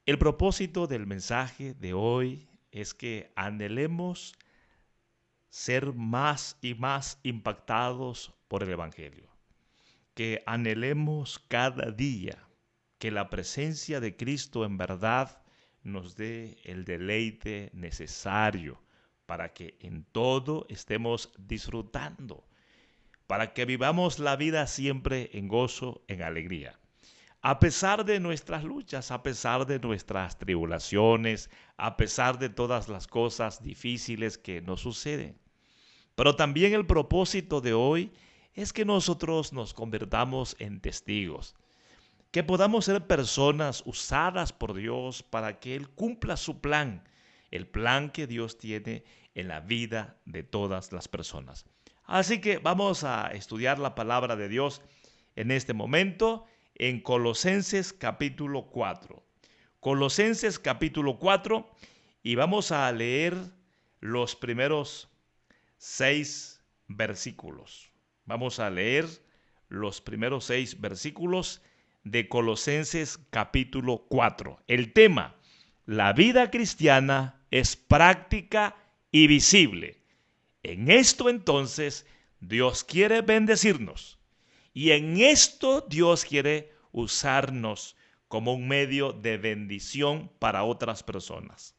El propósito del mensaje de hoy es que anhelemos ser más y más impactados por el Evangelio, que anhelemos cada día que la presencia de Cristo en verdad nos dé el deleite necesario para que en todo estemos disfrutando, para que vivamos la vida siempre en gozo, en alegría. A pesar de nuestras luchas, a pesar de nuestras tribulaciones, a pesar de todas las cosas difíciles que nos suceden. Pero también el propósito de hoy es que nosotros nos convirtamos en testigos, que podamos ser personas usadas por Dios para que Él cumpla su plan, el plan que Dios tiene en la vida de todas las personas. Así que vamos a estudiar la palabra de Dios en este momento en Colosenses capítulo 4. Colosenses capítulo 4 y vamos a leer los primeros 6 versículos. Vamos a leer los primeros 6 versículos de Colosenses capítulo 4. El tema: la vida cristiana es práctica y visible. En esto entonces Dios quiere bendecirnos y en esto Dios quiere usarnos como un medio de bendición para otras personas.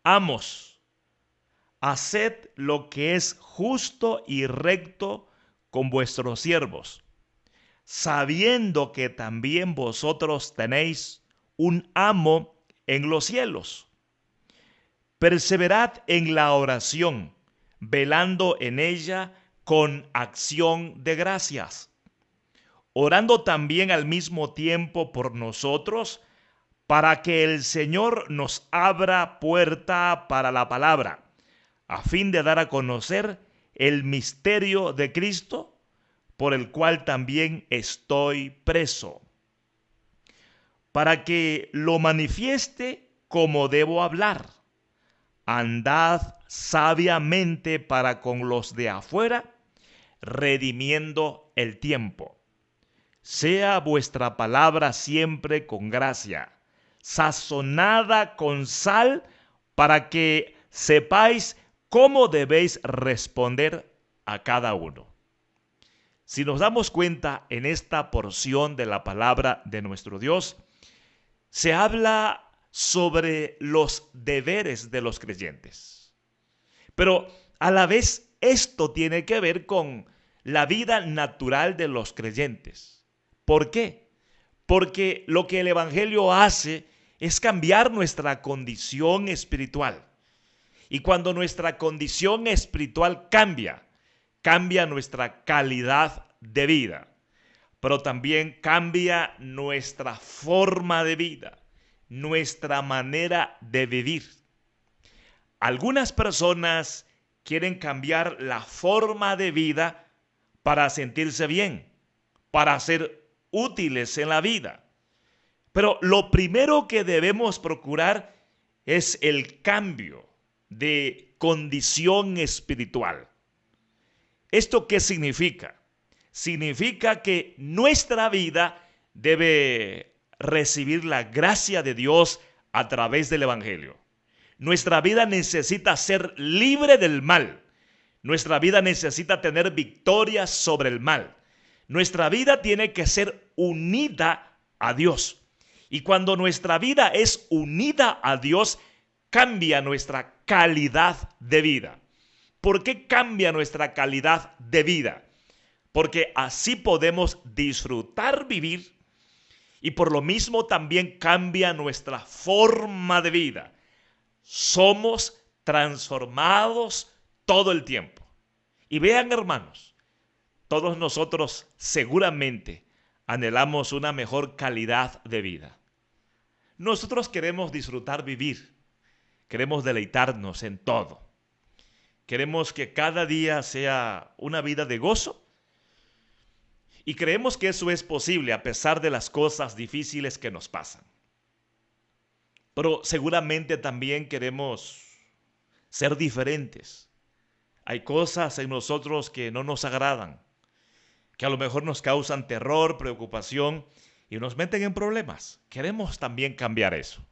Amos, haced lo que es justo y recto con vuestros siervos, sabiendo que también vosotros tenéis un amo en los cielos. Perseverad en la oración, velando en ella con acción de gracias, orando también al mismo tiempo por nosotros, para que el Señor nos abra puerta para la palabra, a fin de dar a conocer el misterio de Cristo, por el cual también estoy preso, para que lo manifieste como debo hablar. Andad sabiamente para con los de afuera, redimiendo el tiempo. Sea vuestra palabra siempre con gracia, sazonada con sal, para que sepáis cómo debéis responder a cada uno. Si nos damos cuenta en esta porción de la palabra de nuestro Dios, se habla sobre los deberes de los creyentes. Pero a la vez esto tiene que ver con la vida natural de los creyentes. ¿Por qué? Porque lo que el Evangelio hace es cambiar nuestra condición espiritual. Y cuando nuestra condición espiritual cambia nuestra calidad de vida, pero también cambia nuestra forma de vida, nuestra manera de vivir. Algunas personas quieren cambiar la forma de vida para sentirse bien, para ser útiles en la vida. Pero lo primero que debemos procurar es el cambio de condición espiritual. ¿Esto qué significa? Significa que nuestra vida debe recibir la gracia de Dios a través del Evangelio. Nuestra vida necesita ser libre del mal. Nuestra vida necesita tener victoria sobre el mal. Nuestra vida tiene que ser unida a Dios. Y cuando nuestra vida es unida a Dios, cambia nuestra calidad de vida. ¿Por qué cambia nuestra calidad de vida? Porque así podemos disfrutar vivir y por lo mismo también cambia nuestra forma de vida. Somos transformados todo el tiempo. Y vean, hermanos, todos nosotros seguramente anhelamos una mejor calidad de vida. Nosotros queremos disfrutar vivir, queremos deleitarnos en todo. Queremos que cada día sea una vida de gozo y creemos que eso es posible a pesar de las cosas difíciles que nos pasan. Pero seguramente también queremos ser diferentes. Hay cosas en nosotros que no nos agradan, que a lo mejor nos causan terror, preocupación, y nos meten en problemas. Queremos también cambiar eso.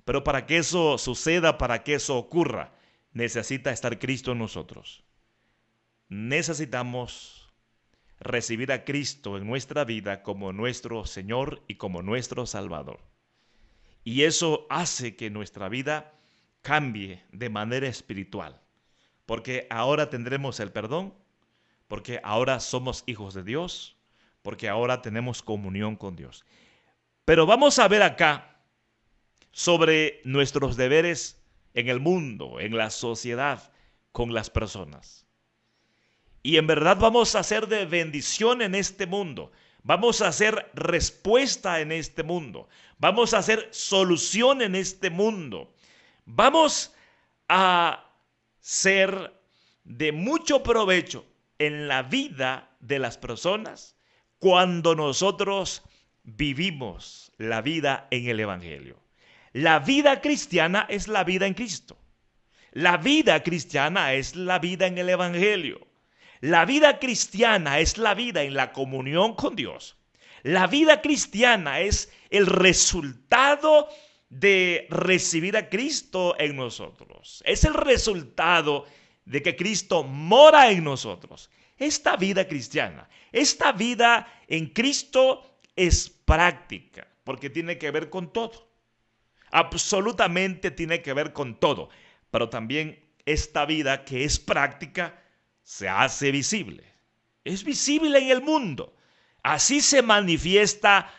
Pero para que eso suceda, para que eso ocurra, necesita estar Cristo en nosotros. Necesitamos recibir a Cristo en nuestra vida como nuestro Señor y como nuestro Salvador. Y eso hace que nuestra vida cambie de manera espiritual. Porque ahora tendremos el perdón, porque ahora somos hijos de Dios, porque ahora tenemos comunión con Dios. Pero vamos a ver acá sobre nuestros deberes en el mundo, en la sociedad, con las personas. Y en verdad vamos a ser de bendición en este mundo. Vamos a hacer respuesta en este mundo. Vamos a hacer solución en este mundo. Vamos a ser de mucho provecho en la vida de las personas cuando nosotros vivimos la vida en el Evangelio. La vida cristiana es la vida en Cristo. La vida cristiana es la vida en el Evangelio. La vida cristiana es la vida en la comunión con Dios. La vida cristiana es el resultado de recibir a Cristo en nosotros. Es el resultado de que Cristo mora en nosotros. Esta vida cristiana, esta vida en Cristo es práctica, porque tiene que ver con todo. Absolutamente tiene que ver con todo. Pero también esta vida que es práctica se hace visible. Es visible en el mundo. Así se manifiesta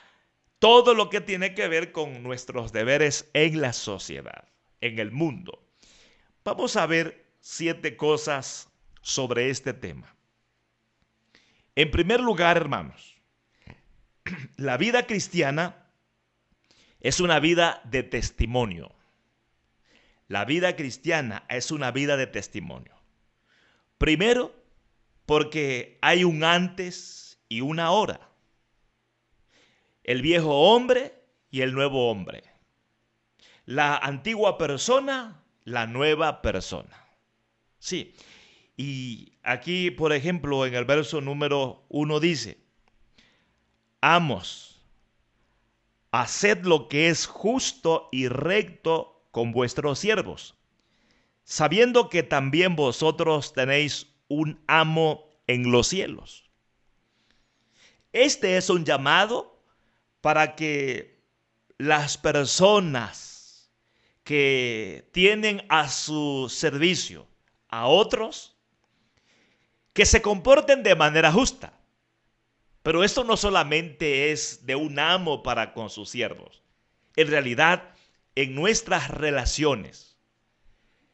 todo lo que tiene que ver con nuestros deberes en la sociedad, en el mundo. Vamos a ver 7 cosas sobre este tema. En primer lugar, hermanos, la vida cristiana es una vida de testimonio. La vida cristiana es una vida de testimonio. Primero, porque hay un antes y una ahora. El viejo hombre y el nuevo hombre. La antigua persona, la nueva persona. Sí, y aquí, por ejemplo, en el verso número 1 dice: Amos, haced lo que es justo y recto con vuestros siervos, sabiendo que también vosotros tenéis un amo en los cielos. Este es un llamado para que las personas que tienen a su servicio a otros, que se comporten de manera justa. Pero esto no solamente es de un amo para con sus siervos. En realidad, en nuestras relaciones,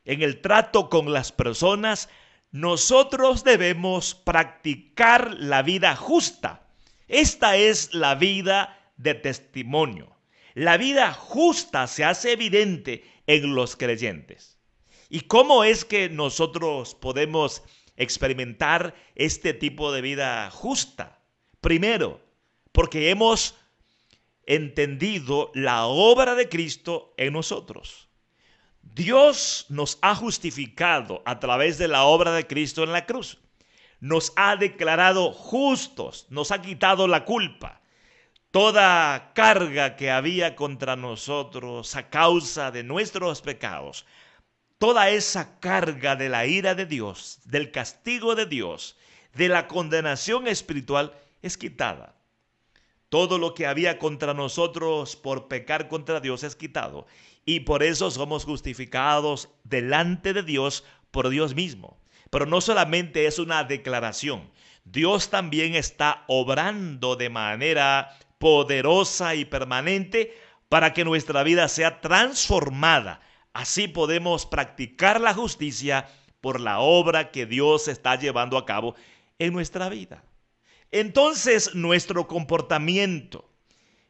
en el trato con las personas, nosotros debemos practicar la vida justa. Esta es la vida de testimonio. La vida justa se hace evidente en los creyentes. ¿Y cómo es que nosotros podemos experimentar este tipo de vida justa? Primero, porque hemos entendido la obra de Cristo en nosotros. Dios nos ha justificado a través de la obra de Cristo en la cruz. Nos ha declarado justos, nos ha quitado la culpa. Toda carga que había contra nosotros a causa de nuestros pecados, toda esa carga de la ira de Dios, del castigo de Dios, de la condenación espiritual, es quitada. Todo lo que había contra nosotros por pecar contra Dios es quitado. Y por eso somos justificados delante de Dios por Dios mismo. Pero no solamente es una declaración. Dios también está obrando de manera poderosa y permanente para que nuestra vida sea transformada. Así podemos practicar la justicia por la obra que Dios está llevando a cabo en nuestra vida. Entonces, nuestro comportamiento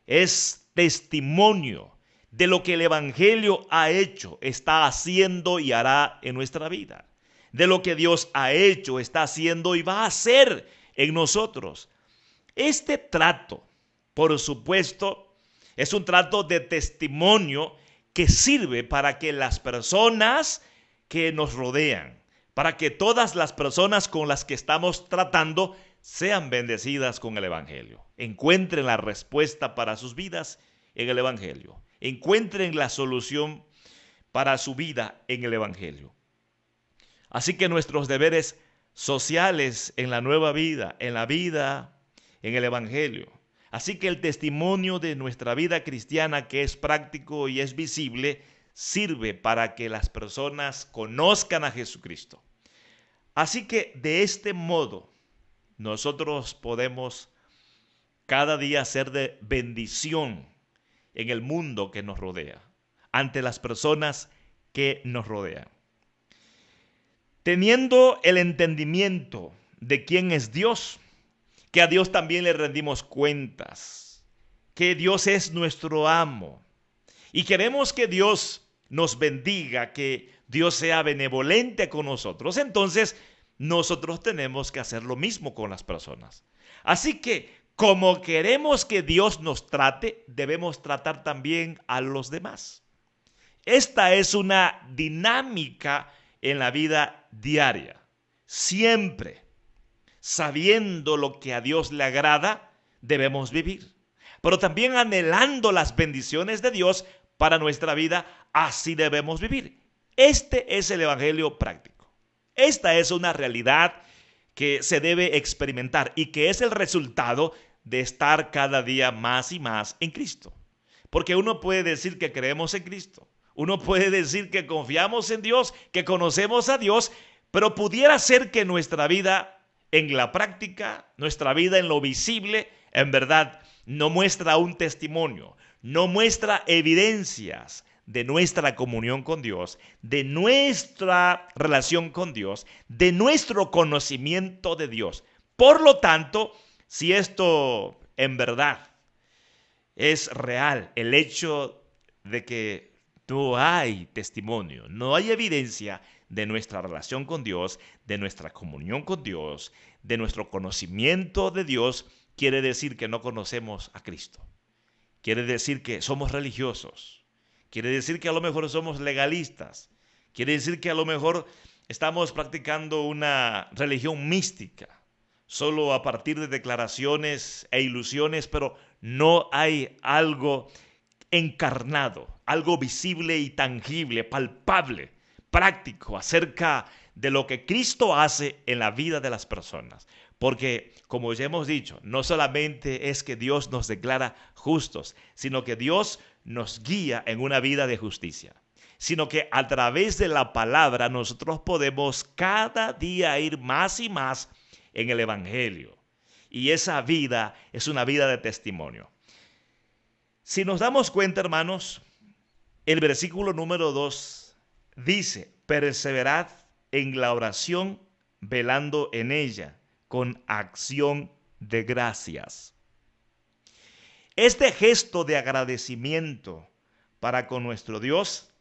es testimonio de lo que el Evangelio ha hecho, está haciendo y hará en nuestra vida. De lo que Dios ha hecho, está haciendo y va a hacer en nosotros. Este trato, por supuesto, es un trato de testimonio que sirve para que las personas que nos rodean, para que todas las personas con las que estamos tratando sean bendecidas con el Evangelio. Encuentren la respuesta para sus vidas en el Evangelio. Encuentren la solución para su vida en el Evangelio. Así que nuestros deberes sociales en la nueva vida, en la vida, en el Evangelio. Así que el testimonio de nuestra vida cristiana, que es práctico y es visible, sirve para que las personas conozcan a Jesucristo. Así que de este modo nosotros podemos cada día ser de bendición en el mundo que nos rodea, ante las personas que nos rodean. Teniendo el entendimiento de quién es Dios, que a Dios también le rendimos cuentas, que Dios es nuestro amo y queremos que Dios nos bendiga, que Dios sea benevolente con nosotros, entonces nosotros tenemos que hacer lo mismo con las personas. Así que, como queremos que Dios nos trate, debemos tratar también a los demás. Esta es una dinámica en la vida diaria. Siempre, sabiendo lo que a Dios le agrada, debemos vivir. Pero también anhelando las bendiciones de Dios para nuestra vida, así debemos vivir. Este es el Evangelio práctico. Esta es una realidad que se debe experimentar y que es el resultado de estar cada día más y más en Cristo. Porque uno puede decir que creemos en Cristo, uno puede decir que confiamos en Dios, que conocemos a Dios, pero pudiera ser que nuestra vida en la práctica, nuestra vida en lo visible, en verdad no muestra un testimonio, no muestra evidencias de nuestra comunión con Dios, de nuestra relación con Dios, de nuestro conocimiento de Dios. Por lo tanto, si esto en verdad es real, el hecho de que no hay testimonio, no hay evidencia de nuestra relación con Dios, de nuestra comunión con Dios, de nuestro conocimiento de Dios, quiere decir que no conocemos a Cristo. Quiere decir que somos religiosos. Quiere decir que a lo mejor somos legalistas. Quiere decir que a lo mejor estamos practicando una religión mística, solo a partir de declaraciones e ilusiones, pero no hay algo encarnado, algo visible y tangible, palpable, práctico, acerca de lo que Cristo hace en la vida de las personas. Porque, como ya hemos dicho, no solamente es que Dios nos declara justos, sino que Dios nos guía en una vida de justicia. Sino que a través de la palabra nosotros podemos cada día ir más y más en el Evangelio. Y esa vida es una vida de testimonio. Si nos damos cuenta, hermanos, el versículo número 2 dice: perseverad en la oración, velando en ella, con acción de gracias. Este gesto de agradecimiento para con nuestro Dios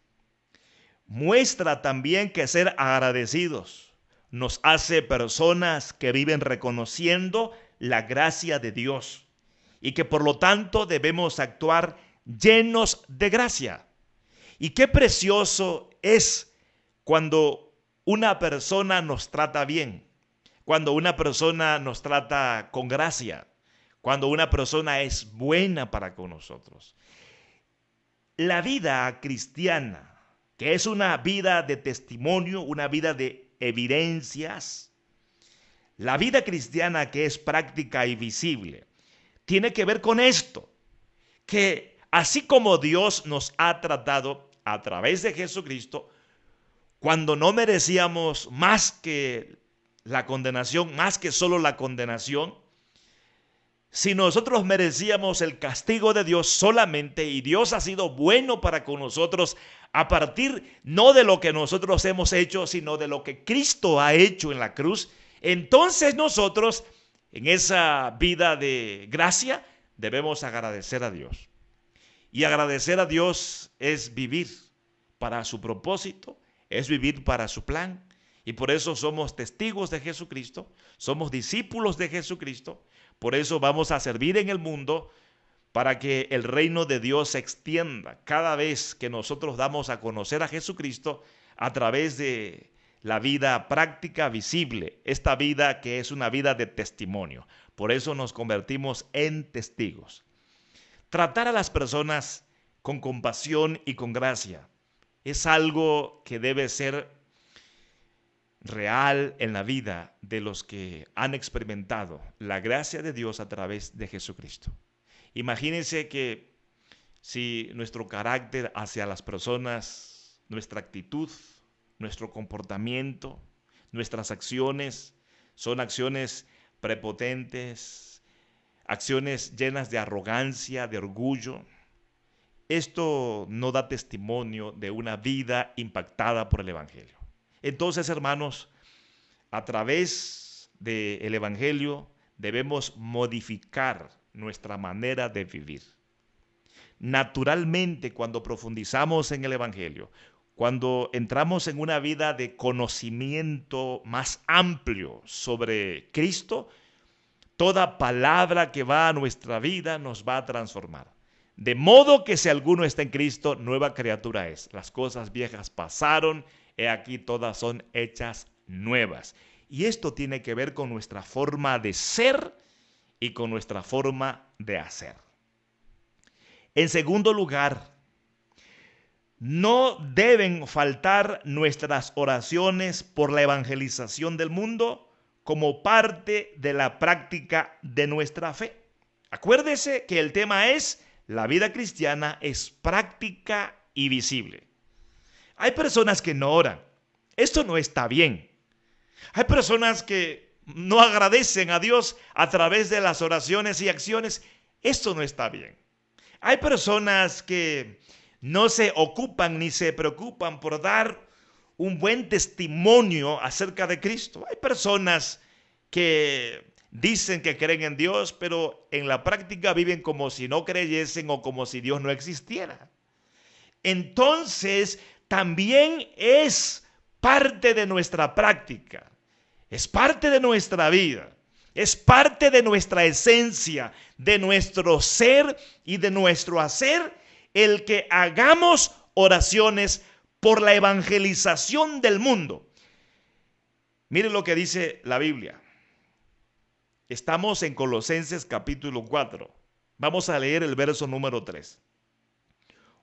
muestra también que ser agradecidos nos hace personas que viven reconociendo la gracia de Dios y que por lo tanto debemos actuar llenos de gracia. Y qué precioso es cuando una persona nos trata bien, cuando una persona nos trata con gracia, cuando una persona es buena para con nosotros. La vida cristiana, que es una vida de testimonio, una vida de evidencias, la vida cristiana que es práctica y visible, tiene que ver con esto, que así como Dios nos ha tratado a través de Jesucristo, cuando no merecíamos más que la condenación, más que solo la condenación, si nosotros merecíamos el castigo de Dios solamente, y Dios ha sido bueno para con nosotros a partir no de lo que nosotros hemos hecho, sino de lo que Cristo ha hecho en la cruz, entonces nosotros en esa vida de gracia debemos agradecer a Dios. Y agradecer a Dios es vivir para su propósito, es vivir para su plan. Y por eso somos testigos de Jesucristo, somos discípulos de Jesucristo. Por eso vamos a servir en el mundo para que el reino de Dios se extienda cada vez que nosotros damos a conocer a Jesucristo a través de la vida práctica, visible, esta vida que es una vida de testimonio. Por eso nos convertimos en testigos. Tratar a las personas con compasión y con gracia es algo que debe ser real en la vida de los que han experimentado la gracia de Dios a través de Jesucristo. Imagínense que si nuestro carácter hacia las personas, nuestra actitud, nuestro comportamiento, nuestras acciones son acciones prepotentes, acciones llenas de arrogancia, de orgullo, esto no da testimonio de una vida impactada por el Evangelio. Entonces, hermanos, a través del Evangelio debemos modificar nuestra manera de vivir. Naturalmente, cuando profundizamos en el Evangelio, cuando entramos en una vida de conocimiento más amplio sobre Cristo, toda palabra que va a nuestra vida nos va a transformar. De modo que si alguno está en Cristo, nueva criatura es. Las cosas viejas pasaron, he aquí todas son hechas nuevas. Y esto tiene que ver con nuestra forma de ser y con nuestra forma de hacer. En segundo lugar, no deben faltar nuestras oraciones por la evangelización del mundo como parte de la práctica de nuestra fe. Acuérdese que el tema es: la vida cristiana es práctica y visible. Hay personas que no oran. Esto no está bien. Hay personas que no agradecen a Dios a través de las oraciones y acciones. Esto no está bien. Hay personas que no se ocupan ni se preocupan por dar un buen testimonio acerca de Cristo. Hay personas que dicen que creen en Dios, pero en la práctica viven como si no creyesen o como si Dios no existiera. Entonces, también es parte de nuestra práctica, es parte de nuestra vida, es parte de nuestra esencia, de nuestro ser y de nuestro hacer, el que hagamos oraciones por la evangelización del mundo. Miren lo que dice la Biblia. Estamos en Colosenses capítulo 4. Vamos a leer el verso número 3.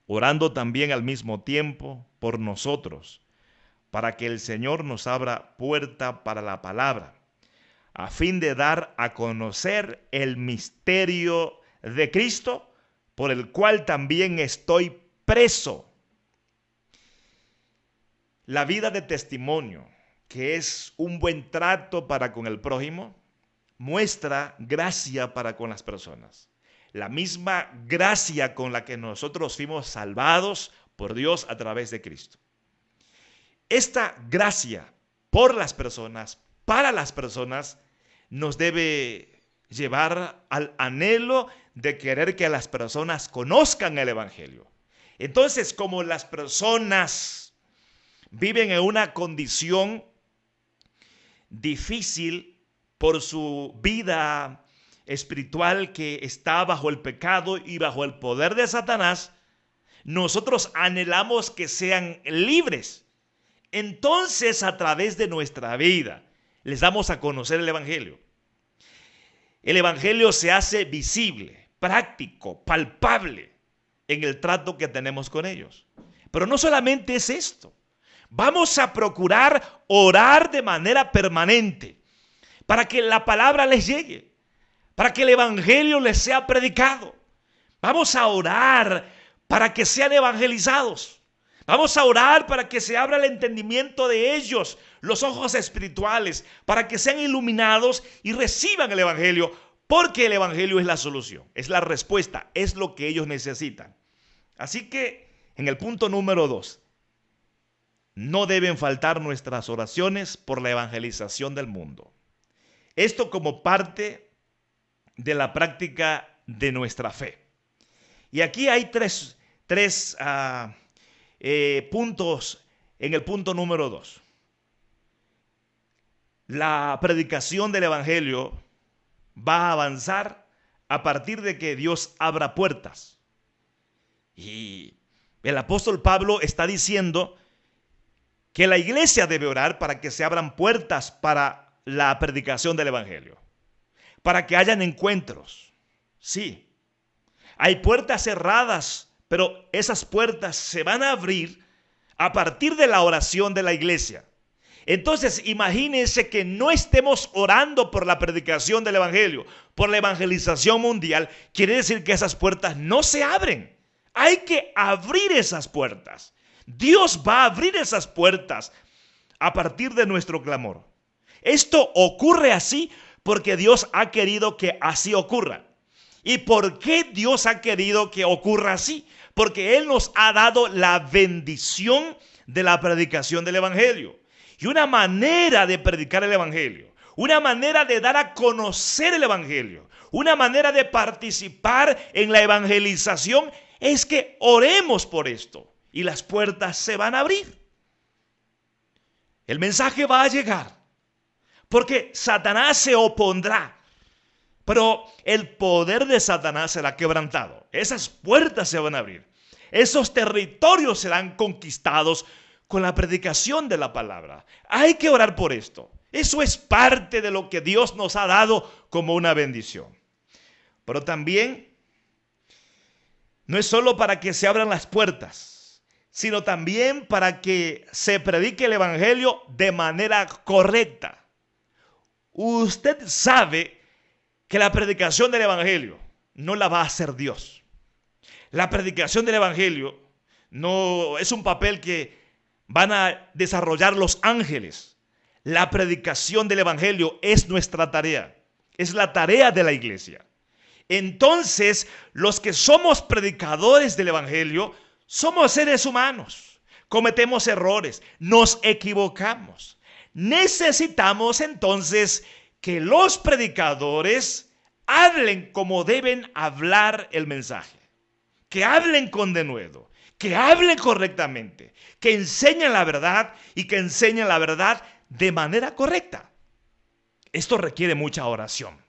Orando también al mismo tiempo por nosotros, para que el Señor nos abra puerta para la palabra, a fin de dar a conocer el misterio de Cristo, por el cual también estoy preso. La vida de testimonio, que es un buen trato para con el prójimo, muestra gracia para con las personas. La misma gracia con la que nosotros fuimos salvados por Dios a través de Cristo. Esta gracia por las personas, para las personas, nos debe llevar al anhelo de querer que las personas conozcan el Evangelio. Entonces, como las personas viven en una condición difícil por su vida espiritual que está bajo el pecado y bajo el poder de Satanás, nosotros anhelamos que sean libres. Entonces, a través de nuestra vida, les damos a conocer el Evangelio. El Evangelio se hace visible, práctico, palpable en el trato que tenemos con ellos. Pero no solamente es esto. Vamos a procurar orar de manera permanente para que la palabra les llegue, para que el Evangelio les sea predicado. Vamos a orar para que sean evangelizados. Vamos a orar para que se abra el entendimiento de ellos, los ojos espirituales, para que sean iluminados y reciban el Evangelio, porque el Evangelio es la solución, es la respuesta, es lo que ellos necesitan. Así que, en el punto número 2, no deben faltar nuestras oraciones por la evangelización del mundo. Esto como parte de la práctica de nuestra fe. Y aquí hay tres puntos en el punto número 2. La predicación del Evangelio va a avanzar a partir de que Dios abra puertas. Y el apóstol Pablo está diciendo que la iglesia debe orar para que se abran puertas para la predicación del evangelio, para que hayan encuentros. Sí, hay puertas cerradas, pero esas puertas se van a abrir a partir de la oración de la iglesia. Entonces, imagínense que no estemos orando por la predicación del evangelio, por la evangelización mundial. Quiere decir que esas puertas no se abren. Hay que abrir esas puertas. Dios va a abrir esas puertas a partir de nuestro clamor. Esto ocurre así porque Dios ha querido que así ocurra. ¿Y por qué Dios ha querido que ocurra así? Porque Él nos ha dado la bendición de la predicación del evangelio. Y una manera de predicar el evangelio, una manera de dar a conocer el evangelio, una manera de participar en la evangelización es que oremos por esto y las puertas se van a abrir. El mensaje va a llegar porque Satanás se opondrá, pero el poder de Satanás será quebrantado. Esas puertas se van a abrir. Esos territorios serán conquistados con la predicación de la palabra. Hay que orar por esto. Eso es parte de lo que Dios nos ha dado como una bendición. Pero también no es solo para que se abran las puertas, sino también para que se predique el evangelio de manera correcta. Usted sabe que la predicación del evangelio no la va a hacer Dios. La predicación del evangelio no es un papel que van a desarrollar los ángeles. La predicación del evangelio es nuestra tarea. Es la tarea de la iglesia. Entonces, los que somos predicadores del evangelio somos seres humanos. Cometemos errores, nos equivocamos. Necesitamos entonces que los predicadores hablen como deben hablar el mensaje. Que hablen con denuedo, que hablen correctamente, que enseñen la verdad y que enseñen la verdad de manera correcta. Esto requiere mucha oración.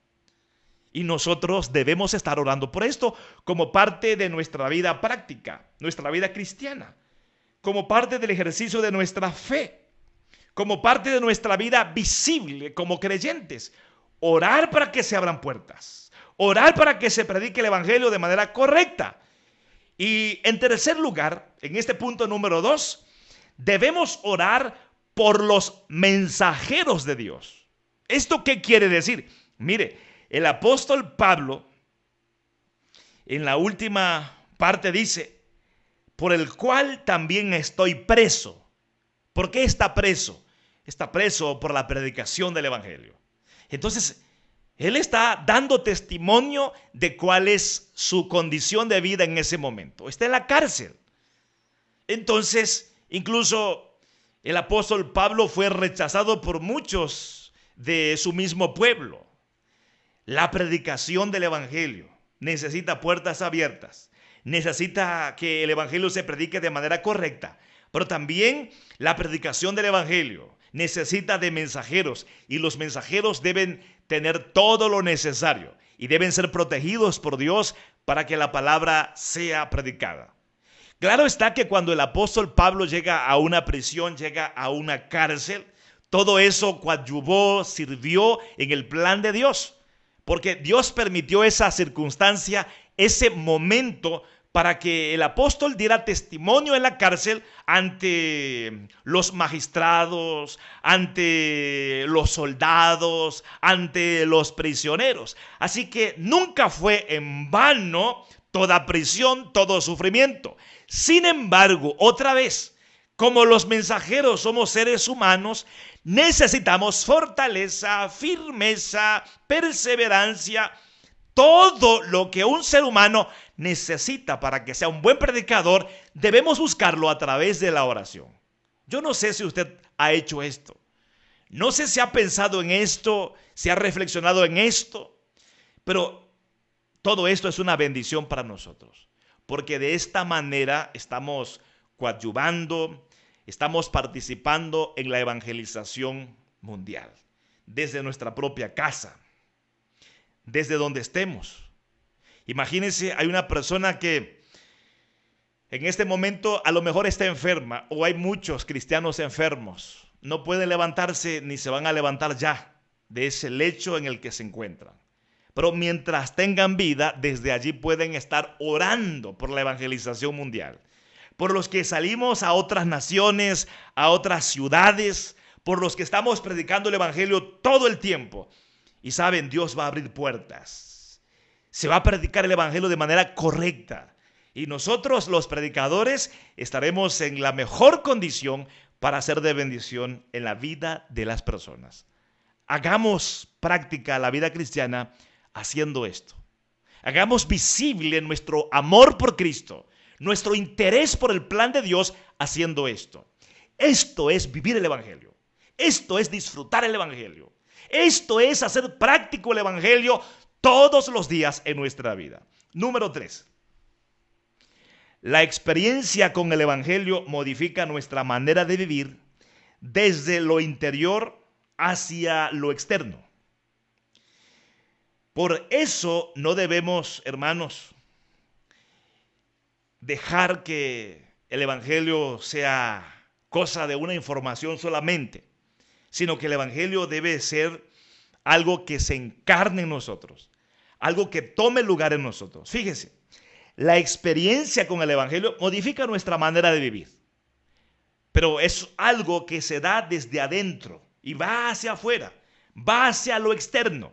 Y nosotros debemos estar orando por esto como parte de nuestra vida práctica, nuestra vida cristiana, como parte del ejercicio de nuestra fe, como parte de nuestra vida visible como creyentes. Orar para que se abran puertas, orar para que se predique el evangelio de manera correcta. Y en tercer lugar, en este punto número 2, debemos orar por los mensajeros de Dios. ¿Esto qué quiere decir? Mire, el apóstol Pablo en la última parte dice, por el cual también estoy preso. ¿Por qué está preso? Está preso por la predicación del evangelio. Entonces, él está dando testimonio de cuál es su condición de vida en ese momento. Está en la cárcel. Entonces, incluso el apóstol Pablo fue rechazado por muchos de su mismo pueblo. La predicación del evangelio necesita puertas abiertas. Necesita que el evangelio se predique de manera correcta. Pero también la predicación del evangelio necesita de mensajeros. Y los mensajeros deben tener todo lo necesario. Y deben ser protegidos por Dios para que la palabra sea predicada. Claro está que cuando el apóstol Pablo llega a una prisión, llega a una cárcel, todo eso coadyuvó, sirvió en el plan de Dios. Porque Dios permitió esa circunstancia, ese momento, para que el apóstol diera testimonio en la cárcel ante los magistrados, ante los soldados, ante los prisioneros. Así que nunca fue en vano toda prisión, todo sufrimiento. Sin embargo, otra vez, como los mensajeros somos seres humanos, necesitamos fortaleza, firmeza, perseverancia, todo lo que un ser humano necesita para que sea un buen predicador, debemos buscarlo a través de la oración. Yo no sé si usted ha hecho esto. No sé si ha pensado en esto, si ha reflexionado en esto, pero todo esto es una bendición para nosotros, porque de esta manera estamos coadyuvando, estamos participando en la evangelización mundial, desde nuestra propia casa, desde donde estemos. Imagínense, hay una persona que en este momento a lo mejor está enferma o hay muchos cristianos enfermos. No pueden levantarse ni se van a levantar ya de ese lecho en el que se encuentran. Pero mientras tengan vida, desde allí pueden estar orando por la evangelización mundial. Por los que salimos a otras naciones, a otras ciudades, por los que estamos predicando el evangelio todo el tiempo. Y saben, Dios va a abrir puertas. Se va a predicar el evangelio de manera correcta. Y nosotros, los predicadores, estaremos en la mejor condición para ser de bendición en la vida de las personas. Hagamos práctica la vida cristiana haciendo esto. Hagamos visible nuestro amor por Cristo, nuestro interés por el plan de Dios haciendo esto. Esto es vivir el evangelio. Esto es disfrutar el evangelio. Esto es hacer práctico el evangelio todos los días en nuestra vida. Número 3. La experiencia con el evangelio modifica nuestra manera de vivir desde lo interior hacia lo externo. Por eso no debemos, hermanos, dejar que el evangelio sea cosa de una información solamente, sino que el evangelio debe ser algo que se encarne en nosotros, algo que tome lugar en nosotros. Fíjese, la experiencia con el evangelio modifica nuestra manera de vivir, pero es algo que se da desde adentro y va hacia afuera, va hacia lo externo.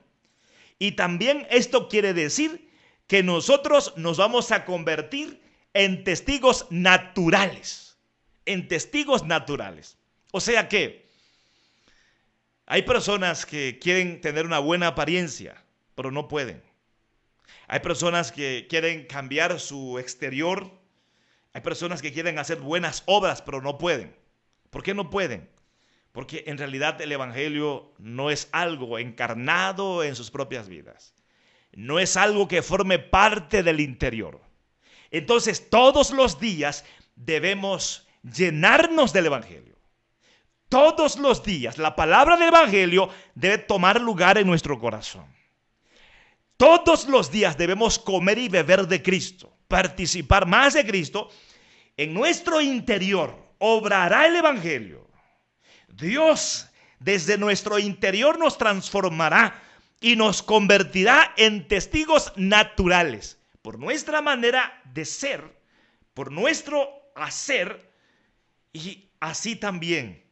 Y también esto quiere decir que nosotros nos vamos a convertir en testigos naturales, en testigos naturales. O sea que hay personas que quieren tener una buena apariencia, pero no pueden. Hay personas que quieren cambiar su exterior. Hay personas que quieren hacer buenas obras, pero no pueden. ¿Por qué no pueden? Porque en realidad el evangelio no es algo encarnado en sus propias vidas. No es algo que forme parte del interior. Entonces todos los días debemos llenarnos del evangelio. Todos los días la palabra del evangelio debe tomar lugar en nuestro corazón. Todos los días debemos comer y beber de Cristo, participar más de Cristo. En nuestro interior obrará el evangelio. Dios desde nuestro interior nos transformará y nos convertirá en testigos naturales por nuestra manera de ser, por nuestro hacer, y así también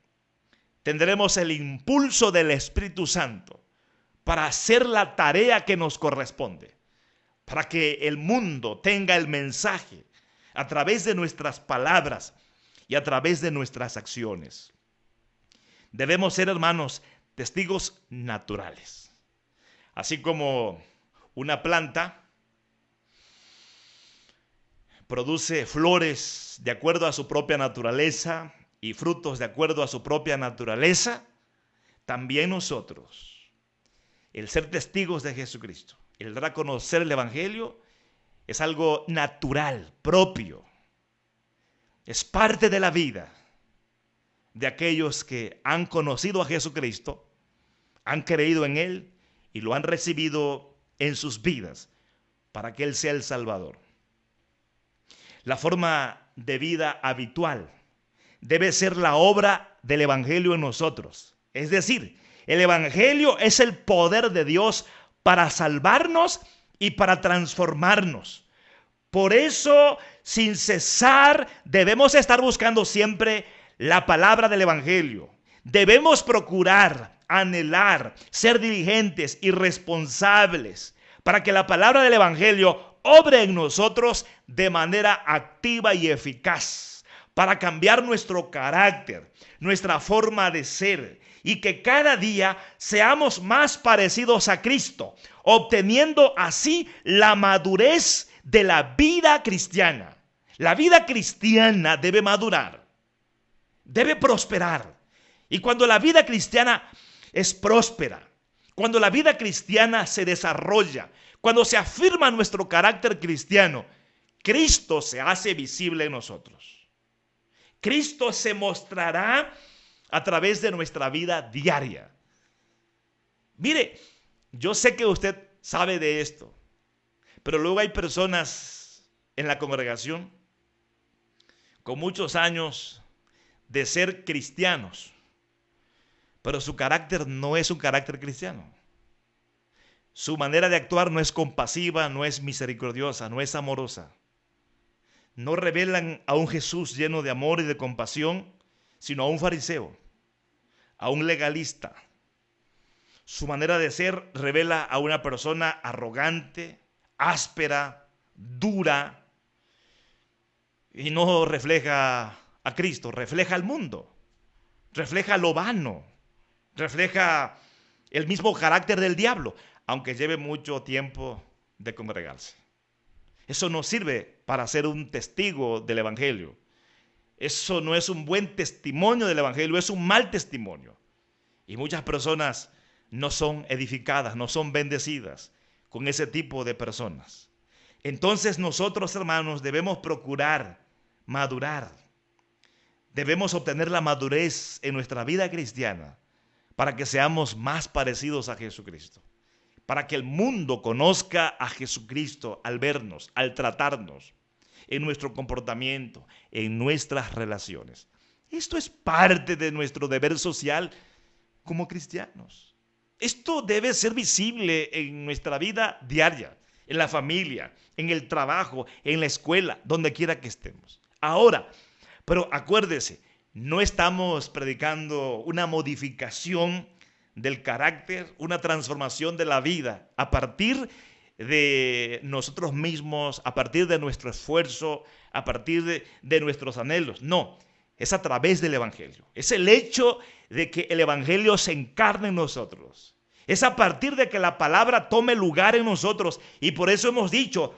tendremos el impulso del Espíritu Santo para hacer la tarea que nos corresponde, para que el mundo tenga el mensaje a través de nuestras palabras y a través de nuestras acciones. Debemos ser, hermanos, testigos naturales. Así como una planta produce flores de acuerdo a su propia naturaleza y frutos de acuerdo a su propia naturaleza, también nosotros, el ser testigos de Jesucristo, el dar a conocer el evangelio, es algo natural, propio. Es parte de la vida de aquellos que han conocido a Jesucristo, han creído en Él y lo han recibido en sus vidas para que Él sea el Salvador. La forma de vida habitual debe ser la obra del evangelio en nosotros. Es decir, el evangelio es el poder de Dios para salvarnos y para transformarnos. Por eso, sin cesar, debemos estar buscando siempre la palabra del evangelio. Debemos procurar, anhelar, ser diligentes y responsables para que la palabra del evangelio obre en nosotros de manera activa y eficaz, para cambiar nuestro carácter, nuestra forma de ser, y que cada día seamos más parecidos a Cristo, obteniendo así la madurez de la vida cristiana. La vida cristiana debe madurar, debe prosperar. Y cuando la vida cristiana es próspera, cuando la vida cristiana se desarrolla, cuando se afirma nuestro carácter cristiano, Cristo se hace visible en nosotros. Cristo se mostrará a través de nuestra vida diaria. Mire, yo sé que usted sabe de esto, pero luego hay personas en la congregación con muchos años de ser cristianos, pero su carácter no es un carácter cristiano. Su manera de actuar no es compasiva, no es misericordiosa, no es amorosa. No revelan a un Jesús lleno de amor y de compasión, sino a un fariseo, a un legalista. Su manera de ser revela a una persona arrogante, áspera, dura, y no refleja a Cristo, refleja al mundo, refleja lo vano, refleja el mismo carácter del diablo, aunque lleve mucho tiempo de congregarse. Eso no sirve para ser un testigo del Evangelio. Eso no es un buen testimonio del Evangelio, es un mal testimonio. Y muchas personas no son edificadas, no son bendecidas con ese tipo de personas. Entonces nosotros, hermanos, debemos procurar madurar. Debemos obtener la madurez en nuestra vida cristiana para que seamos más parecidos a Jesucristo. Para que el mundo conozca a Jesucristo al vernos, al tratarnos, en nuestro comportamiento, en nuestras relaciones. Esto es parte de nuestro deber social como cristianos. Esto debe ser visible en nuestra vida diaria, en la familia, en el trabajo, en la escuela, donde quiera que estemos. Ahora, pero acuérdese, no estamos predicando una modificación del carácter, una transformación de la vida a partir de nosotros mismos, a partir de nuestro esfuerzo, a partir de nuestros anhelos. No, es a través del Evangelio. Es el hecho de que el Evangelio se encarne en nosotros. Es a partir de que la palabra tome lugar en nosotros. Y por eso hemos dicho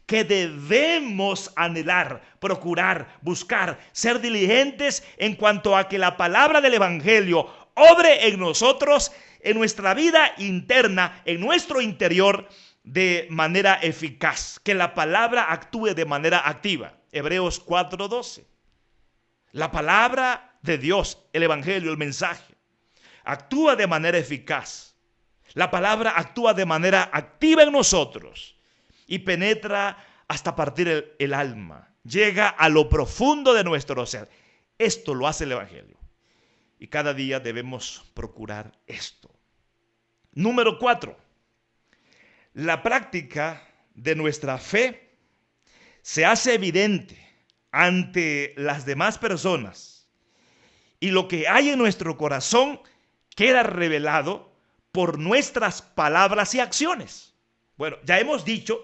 que debemos anhelar, procurar, buscar, ser diligentes en cuanto a que la palabra del Evangelio obre en nosotros, en nuestra vida interna, en nuestro interior, de manera eficaz. Que la palabra actúe de manera activa. Hebreos 4:12. La palabra de Dios, el Evangelio, el mensaje, actúa de manera eficaz. La palabra actúa de manera activa en nosotros y penetra hasta partir el alma. Llega a lo profundo de nuestro ser. Esto lo hace el Evangelio. Y cada día debemos procurar esto. Número 4. La práctica de nuestra fe se hace evidente ante las demás personas y lo que hay en nuestro corazón queda revelado por nuestras palabras y acciones. Bueno, ya hemos dicho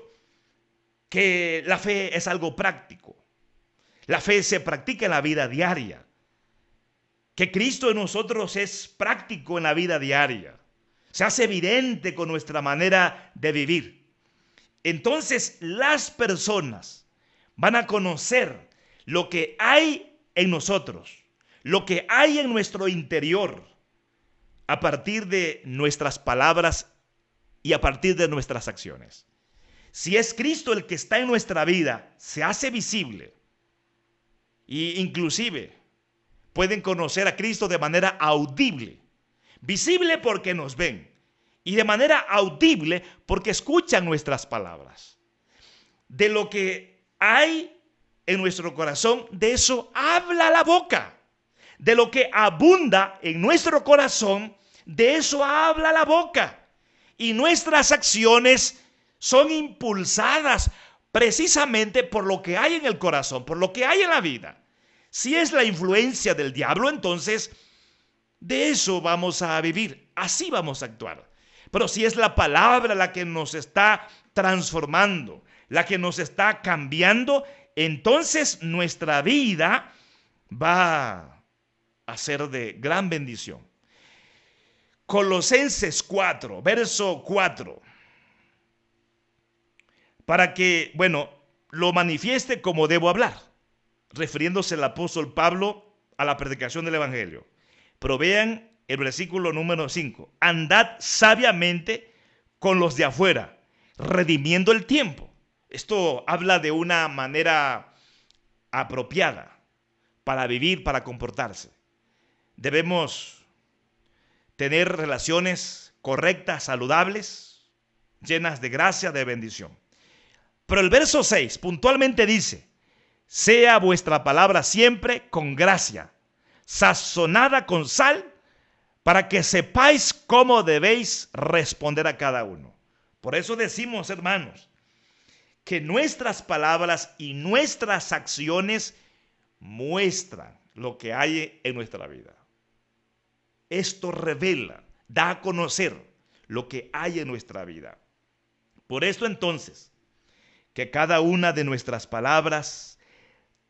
que la fe es algo práctico. La fe se practica en la vida diaria. Que Cristo en nosotros es práctico en la vida diaria. Se hace evidente con nuestra manera de vivir. Entonces las personas van a conocer lo que hay en nosotros, lo que hay en nuestro interior, a partir de nuestras palabras y a partir de nuestras acciones. Si es Cristo el que está en nuestra vida, se hace visible. E inclusive pueden conocer a Cristo de manera audible. Visible porque nos ven y de manera audible porque escuchan nuestras palabras. De lo que hay en nuestro corazón, de eso habla la boca. De lo que abunda en nuestro corazón, de eso habla la boca. Y nuestras acciones son impulsadas precisamente por lo que hay en el corazón, por lo que hay en la vida. Si es la influencia del diablo, entonces de eso vamos a vivir, así vamos a actuar. Pero si es la palabra la que nos está transformando, la que nos está cambiando, entonces nuestra vida va a ser de gran bendición. Colosenses 4, verso 4. Para que, lo manifieste como debo hablar, refiriéndose el apóstol Pablo a la predicación del Evangelio. Pero vean el versículo número 5. Andad sabiamente con los de afuera, redimiendo el tiempo. Esto habla de una manera apropiada para vivir, para comportarse. Debemos tener relaciones correctas, saludables, llenas de gracia, de bendición. Pero el verso 6 puntualmente dice: sea vuestra palabra siempre con gracia, sazonada con sal, para que sepáis cómo debéis responder a cada uno. Por eso decimos, hermanos, que nuestras palabras y nuestras acciones muestran lo que hay en nuestra vida. Esto revela, da a conocer lo que hay en nuestra vida. Por esto entonces, que cada una de nuestras palabras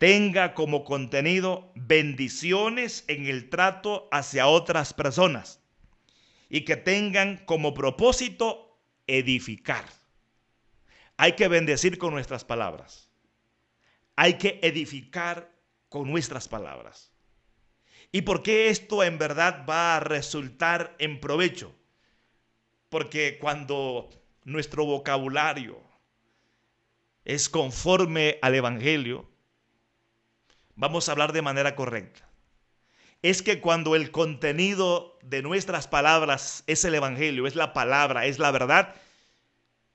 tenga como contenido bendiciones en el trato hacia otras personas y que tengan como propósito edificar. Hay que bendecir con nuestras palabras. Hay que edificar con nuestras palabras. ¿Y por qué esto en verdad va a resultar en provecho? Porque cuando nuestro vocabulario es conforme al Evangelio, vamos a hablar de manera correcta. Es que cuando el contenido de nuestras palabras es el Evangelio, es la palabra, es la verdad,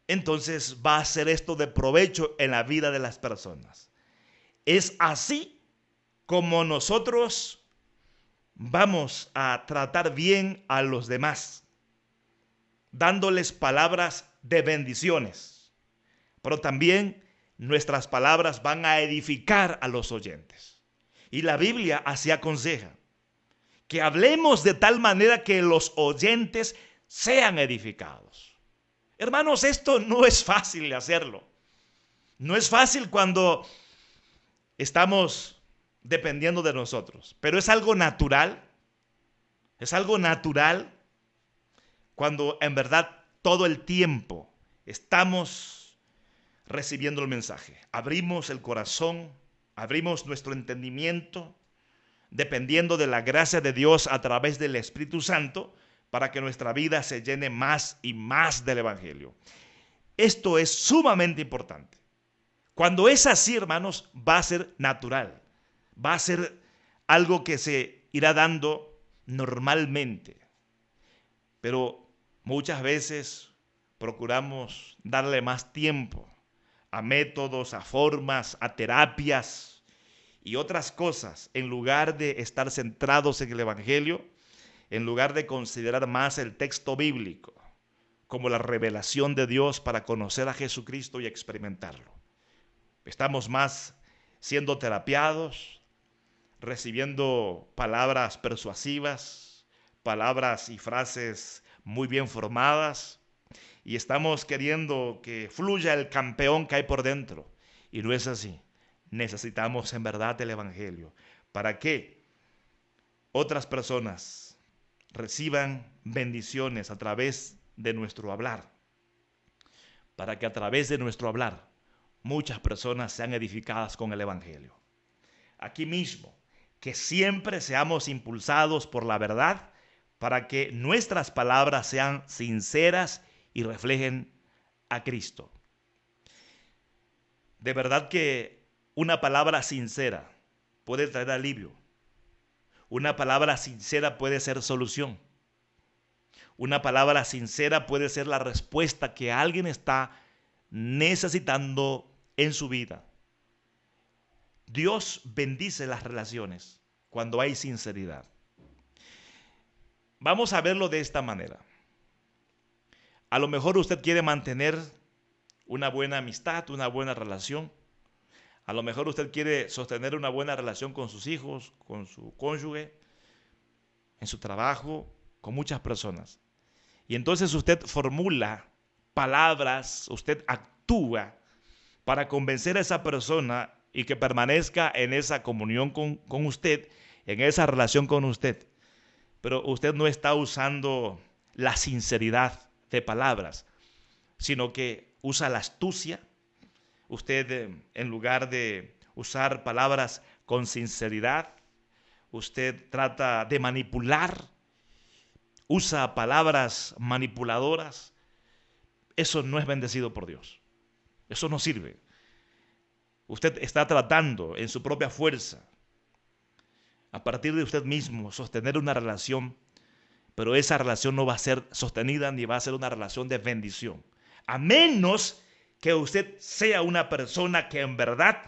entonces va a ser esto de provecho en la vida de las personas. Es así como nosotros vamos a tratar bien a los demás, dándoles palabras de bendiciones, pero también nuestras palabras van a edificar a los oyentes. Y la Biblia así aconseja que hablemos de tal manera que los oyentes sean edificados. Hermanos, esto no es fácil de hacerlo. No es fácil cuando estamos dependiendo de nosotros, pero es algo natural. Es algo natural cuando en verdad todo el tiempo estamos recibiendo el mensaje. Abrimos el corazón, abrimos nuestro entendimiento, dependiendo de la gracia de Dios a través del Espíritu Santo, para que nuestra vida se llene más y más del Evangelio. Esto es sumamente importante. Cuando es así, hermanos, va a ser natural. Va a ser algo que se irá dando normalmente. Pero muchas veces procuramos darle más tiempo a métodos, a formas, a terapias y otras cosas, en lugar de estar centrados en el Evangelio, en lugar de considerar más el texto bíblico como la revelación de Dios para conocer a Jesucristo y experimentarlo. Estamos más siendo terapiados, recibiendo palabras persuasivas, palabras y frases muy bien formadas, y estamos queriendo que fluya el campeón que hay por dentro. Y no es así. Necesitamos en verdad el Evangelio para que otras personas reciban bendiciones a través de nuestro hablar, para que a través de nuestro hablar muchas personas sean edificadas con el Evangelio. Aquí mismo, que siempre seamos impulsados por la verdad, para que nuestras palabras sean sinceras y reflejen a Cristo. De verdad que una palabra sincera puede traer alivio. Una palabra sincera puede ser solución. Una palabra sincera puede ser la respuesta que alguien está necesitando en su vida. Dios bendice las relaciones cuando hay sinceridad. Vamos a verlo de esta manera. A lo mejor usted quiere mantener una buena amistad, una buena relación. A lo mejor usted quiere sostener una buena relación con sus hijos, con su cónyuge, en su trabajo, con muchas personas. Y entonces usted formula palabras, usted actúa para convencer a esa persona y que permanezca en esa comunión con usted, en esa relación con usted. Pero usted no está usando la sinceridad de palabras, sino que usa la astucia. Usted, en lugar de usar palabras con sinceridad, usted trata de manipular, usa palabras manipuladoras. Eso no es bendecido por Dios. Eso no sirve. Usted está tratando en su propia fuerza, a partir de usted mismo, sostener una relación, pero esa relación no va a ser sostenida ni va a ser una relación de bendición. A menos que usted sea una persona que en verdad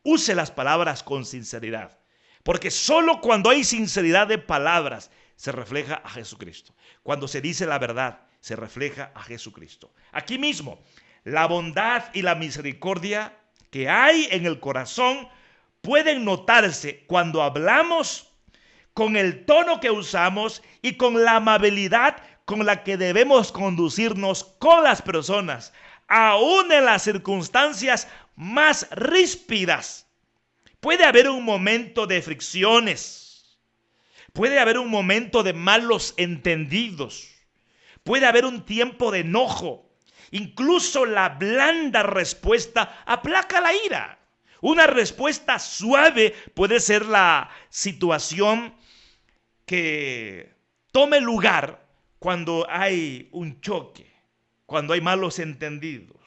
use las palabras con sinceridad. Porque solo cuando hay sinceridad de palabras se refleja a Jesucristo. Cuando se dice la verdad, se refleja a Jesucristo. Aquí mismo, la bondad y la misericordia que hay en el corazón pueden notarse cuando hablamos, con el tono que usamos y con la amabilidad con la que debemos conducirnos con las personas, aún en las circunstancias más ríspidas. Puede haber un momento de fricciones, puede haber un momento de malos entendidos, puede haber un tiempo de enojo. Incluso la blanda respuesta aplaca la ira. Una respuesta suave puede ser la situación que tome lugar cuando hay un choque, cuando hay malos entendidos.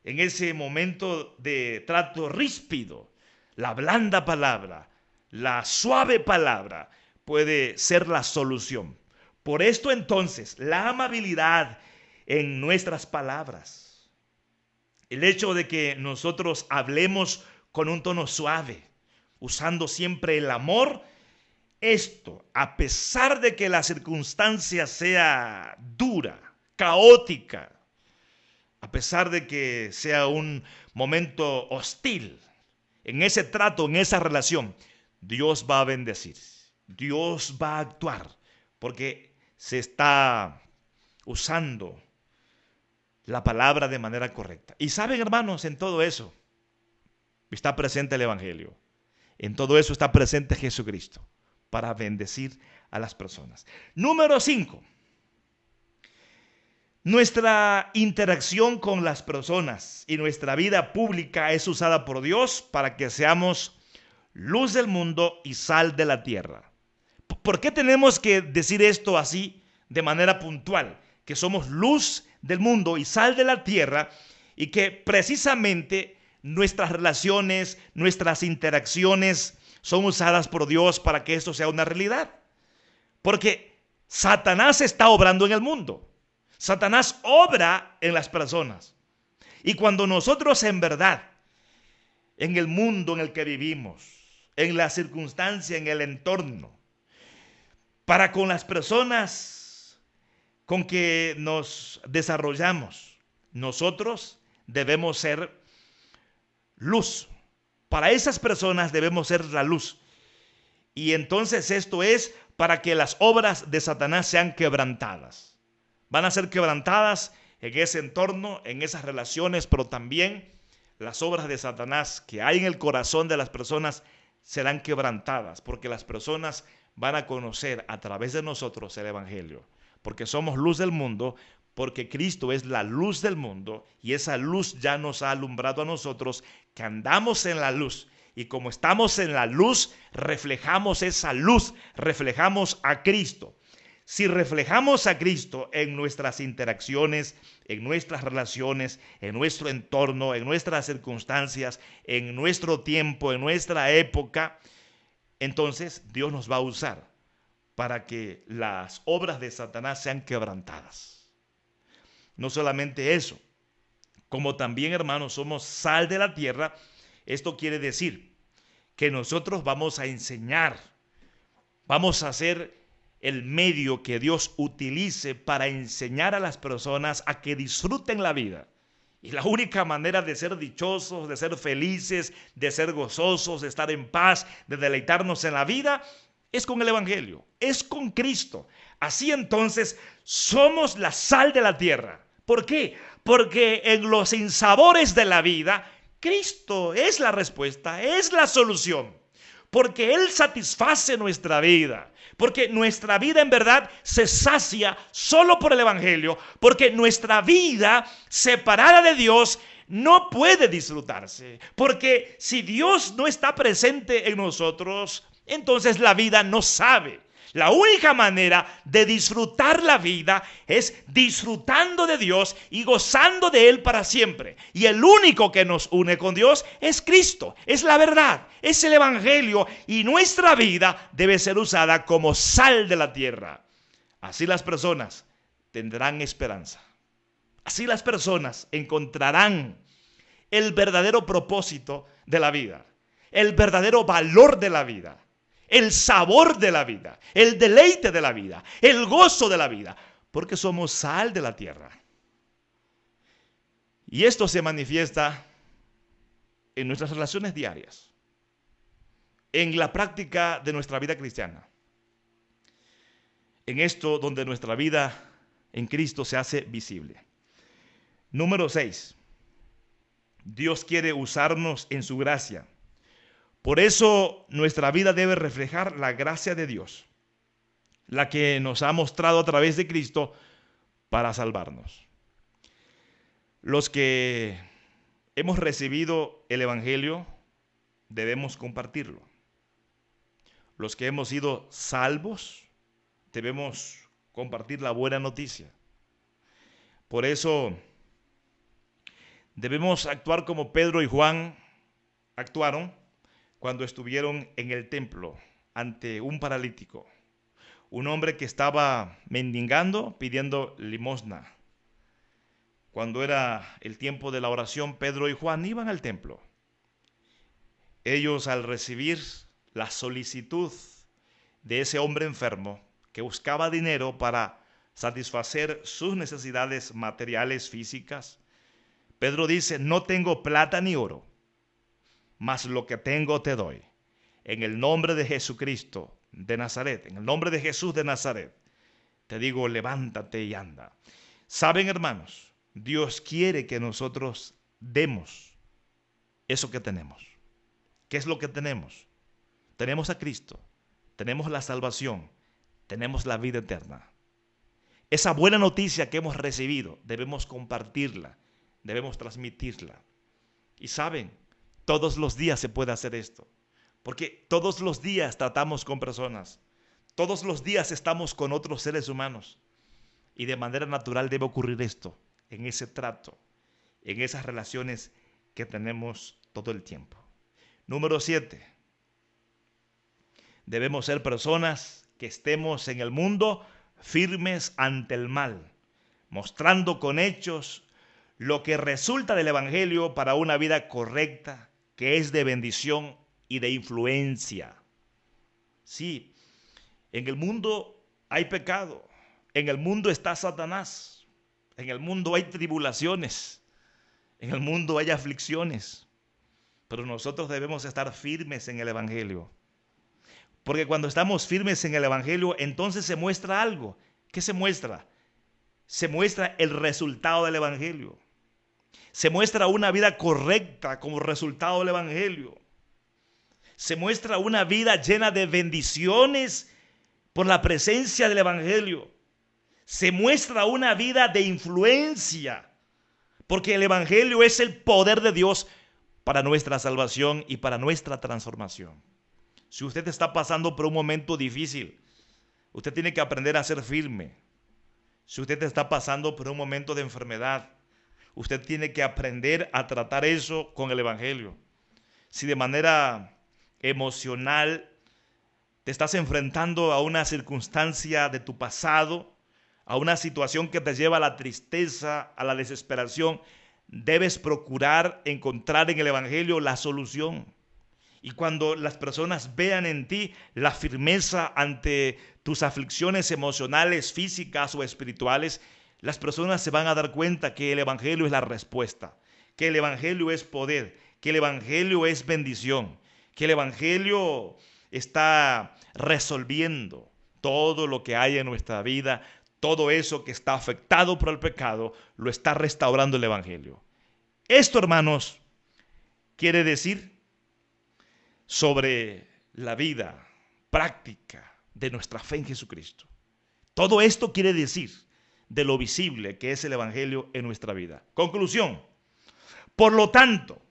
En ese momento de trato ríspido, la blanda palabra, la suave palabra puede ser la solución. Por esto entonces, la amabilidad en nuestras palabras, el hecho de que nosotros hablemos con un tono suave, usando siempre el amor, esto, a pesar de que la circunstancia sea dura, caótica, a pesar de que sea un momento hostil, en ese trato, en esa relación, Dios va a bendecir, Dios va a actuar, porque se está usando la palabra de manera correcta. Y saben, hermanos, en todo eso está presente el Evangelio. En todo eso está presente Jesucristo para bendecir a las personas. Número 5. Nuestra interacción con las personas y nuestra vida pública es usada por Dios para que seamos luz del mundo y sal de la tierra. ¿Por qué tenemos que decir esto así de manera puntual? Que somos luz del mundo y sal de la tierra, y que precisamente nuestras relaciones, nuestras interacciones son usadas por Dios para que esto sea una realidad. Porque Satanás está obrando en el mundo. Satanás obra en las personas. Y cuando nosotros en verdad, en el mundo en el que vivimos, en la circunstancia, en el entorno, para con las personas con que nos desarrollamos, nosotros debemos ser luz. Para esas personas debemos ser la luz. Y entonces esto es para que las obras de Satanás sean quebrantadas. Van a ser quebrantadas en ese entorno, en esas relaciones, pero también las obras de Satanás que hay en el corazón de las personas serán quebrantadas, porque las personas van a conocer a través de nosotros el Evangelio, porque somos luz del mundo, porque Cristo es la luz del mundo, y esa luz ya nos ha alumbrado a nosotros que andamos en la luz. Y como estamos en la luz, reflejamos esa luz, reflejamos a Cristo. Si reflejamos a Cristo en nuestras interacciones, en nuestras relaciones, en nuestro entorno, en nuestras circunstancias, en nuestro tiempo, en nuestra época, entonces Dios nos va a usar para que las obras de Satanás sean quebrantadas. No solamente eso, como también, hermanos, somos sal de la tierra. Esto quiere decir que nosotros vamos a enseñar, vamos a ser el medio que Dios utilice para enseñar a las personas a que disfruten la vida. Y la única manera de ser dichosos, de ser felices, de ser gozosos, de estar en paz, de deleitarnos en la vida, es con el Evangelio, es con Cristo. Así entonces somos la sal de la tierra. ¿Por qué? Porque en los sinsabores de la vida, Cristo es la respuesta, es la solución. Porque Él satisface nuestra vida. Porque nuestra vida en verdad se sacia solo por el Evangelio. Porque nuestra vida separada de Dios no puede disfrutarse. Porque si Dios no está presente en nosotros, entonces la vida no sabe. La única manera de disfrutar la vida es disfrutando de Dios y gozando de Él para siempre. Y el único que nos une con Dios es Cristo, es la verdad, es el Evangelio, y nuestra vida debe ser usada como sal de la tierra. Así las personas tendrán esperanza. Así las personas encontrarán el verdadero propósito de la vida, el verdadero valor de la vida, el sabor de la vida, el deleite de la vida, el gozo de la vida, porque somos sal de la tierra. Y esto se manifiesta en nuestras relaciones diarias, en la práctica de nuestra vida cristiana, en esto donde nuestra vida en Cristo se hace visible. Número 6. Dios quiere usarnos en su gracia. Por eso nuestra vida debe reflejar la gracia de Dios, la que nos ha mostrado a través de Cristo para salvarnos. Los que hemos recibido el Evangelio debemos compartirlo. Los que hemos sido salvos debemos compartir la buena noticia. Por eso debemos actuar como Pedro y Juan actuaron cuando estuvieron en el templo ante un paralítico, un hombre que estaba mendigando, pidiendo limosna. Cuando era el tiempo de la oración, Pedro y Juan iban al templo. Ellos, al recibir la solicitud de ese hombre enfermo que buscaba dinero para satisfacer sus necesidades materiales, físicas, Pedro dice: no tengo plata ni oro, mas lo que tengo te doy. En el nombre de Jesucristo de Nazaret, en el nombre de Jesús de Nazaret, te digo, levántate y anda. Saben, hermanos, Dios quiere que nosotros demos eso que tenemos. ¿Qué es lo que tenemos? Tenemos a Cristo, tenemos la salvación, tenemos la vida eterna. Esa buena noticia que hemos recibido, debemos compartirla, debemos transmitirla. Y saben, todos los días se puede hacer esto, porque todos los días tratamos con personas, todos los días estamos con otros seres humanos, y de manera natural debe ocurrir esto, en ese trato, en esas relaciones que tenemos todo el tiempo. Número 7. Debemos ser personas que estemos en el mundo firmes ante el mal, mostrando con hechos lo que resulta del Evangelio para una vida correcta, que es de bendición y de influencia. Sí, en el mundo hay pecado, en el mundo está Satanás, en el mundo hay tribulaciones, en el mundo hay aflicciones, pero nosotros debemos estar firmes en el Evangelio. Porque cuando estamos firmes en el Evangelio, entonces se muestra algo. ¿Qué se muestra? Se muestra el resultado del Evangelio. Se muestra una vida correcta como resultado del Evangelio. Se muestra una vida llena de bendiciones por la presencia del Evangelio. Se muestra una vida de influencia, porque el Evangelio es el poder de Dios para nuestra salvación y para nuestra transformación. Si usted está pasando por un momento difícil, usted tiene que aprender a ser firme. Si usted está pasando por un momento de enfermedad, usted tiene que aprender a tratar eso con el Evangelio. Si de manera emocional te estás enfrentando a una circunstancia de tu pasado, a una situación que te lleva a la tristeza, a la desesperación, debes procurar encontrar en el Evangelio la solución. Y cuando las personas vean en ti la firmeza ante tus aflicciones emocionales, físicas o espirituales, las personas se van a dar cuenta que el Evangelio es la respuesta, que el Evangelio es poder, que el Evangelio es bendición, que el Evangelio está resolviendo todo lo que hay en nuestra vida, todo eso que está afectado por el pecado, lo está restaurando el Evangelio. Esto, hermanos, quiere decir sobre la vida práctica de nuestra fe en Jesucristo. Todo esto quiere decir de lo visible que es el Evangelio en nuestra vida. Conclusión. Por lo tanto,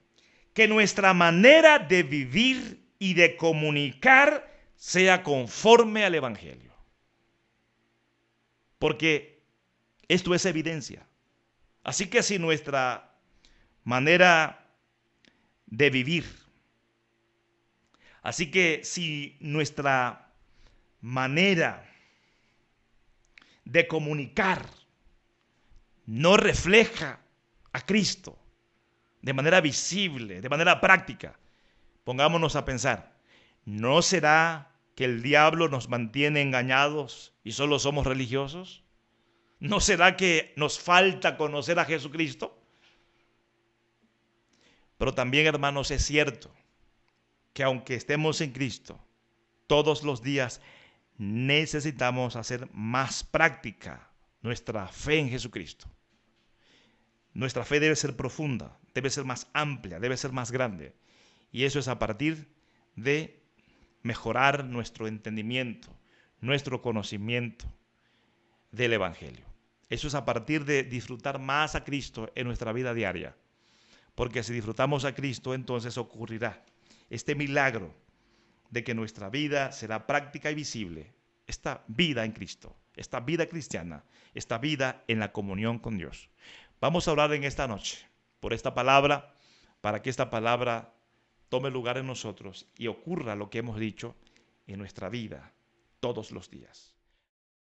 que nuestra manera de vivir y de comunicar sea conforme al Evangelio. Porque esto es evidencia. Así que si nuestra manera de vivir, así que si nuestra manera de comunicar no refleja a Cristo de manera visible, de manera práctica, Pongámonos a pensar, ¿no será que el diablo nos mantiene engañados y solo somos religiosos? ¿No será que nos falta conocer a Jesucristo? Pero también, hermanos, es cierto que aunque estemos en Cristo, todos los días necesitamos hacer más práctica nuestra fe en Jesucristo. Nuestra fe debe ser profunda, debe ser más amplia, debe ser más grande. Y eso es a partir de mejorar nuestro entendimiento, nuestro conocimiento del Evangelio. Eso es a partir de disfrutar más a Cristo en nuestra vida diaria. Porque si disfrutamos a Cristo, entonces ocurrirá este milagro de que nuestra vida será práctica y visible. Esta vida en Cristo, esta vida cristiana, esta vida en la comunión con Dios. Vamos a orar en esta noche por esta palabra, para que esta palabra tome lugar en nosotros y ocurra lo que hemos dicho en nuestra vida todos los días.